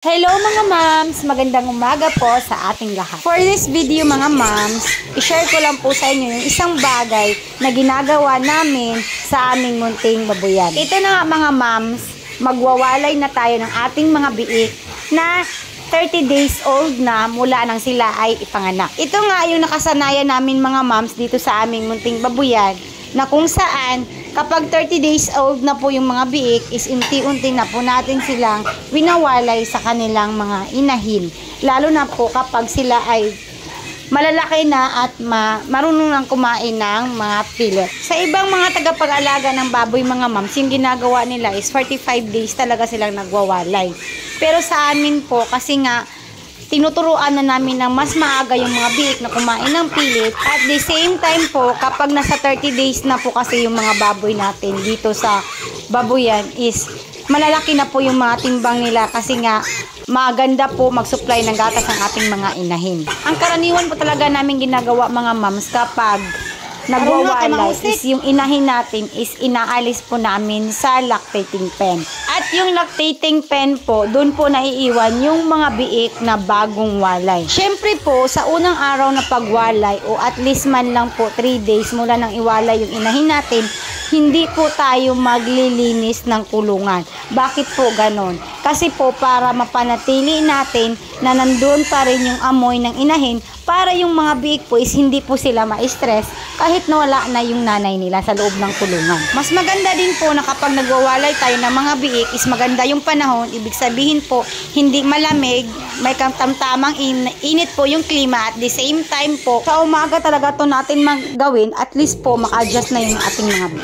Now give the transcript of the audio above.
Hello mga moms! Magandang umaga po sa ating lahat. For this video mga moms, i-share ko lang po sa inyo yung isang bagay na ginagawa namin sa aming munting babuyan. Ito na nga mga moms, magwawalay na tayo ng ating mga biik na 30 days old na mula nang sila ay ipanganak. Ito nga yung nakasanayan namin mga moms dito sa aming munting babuyan na kung saan kapag 30 days old na po yung mga biik is unti-unti na po natin silang winawalay sa kanilang mga inahin. Lalo na po kapag sila ay malalaki na at marunong nang kumain ng mga pellet. Sa ibang mga tagapag-alaga ng baboy mga moms, yung ginagawa nila is 45 days talaga silang nagwawalay. Pero sa amin po, kasi nga tinuturuan na namin ng mas maaga yung mga biik na kumain ng pilit. At the same time po, kapag nasa 30 days na po kasi yung mga baboy natin dito sa babuyan is malalaki na po yung mga timbang nila kasi nga maganda po mag-supply ng gatas ang ating mga inahin. Ang karaniwan po talaga namin ginagawa mga moms kapag nagwawalay is yung inahin natin is inaalis po namin sa lactating pen. At yung lactating pen po, doon po naiiwan yung mga biik na bagong walay. Syempre po, sa unang araw na pagwalay o at least man lang po 3 days mula nang iwalay yung inahin natin, hindi po tayo maglilinis ng kulungan. Bakit po ganon? Kasi po para mapanatili natin na nandun pa rin yung amoy ng inahin para yung mga biik po is hindi po sila ma-stress kahit nawala na yung nanay nila sa loob ng kulungan. Mas maganda din po na kapag nagwawalay tayo ng mga biik is maganda yung panahon. Ibig sabihin po hindi malamig, may tamtamang init po yung klima at the same time po sa umaga talaga to natin gawin at least po maka-adjust na yung ating mga biik.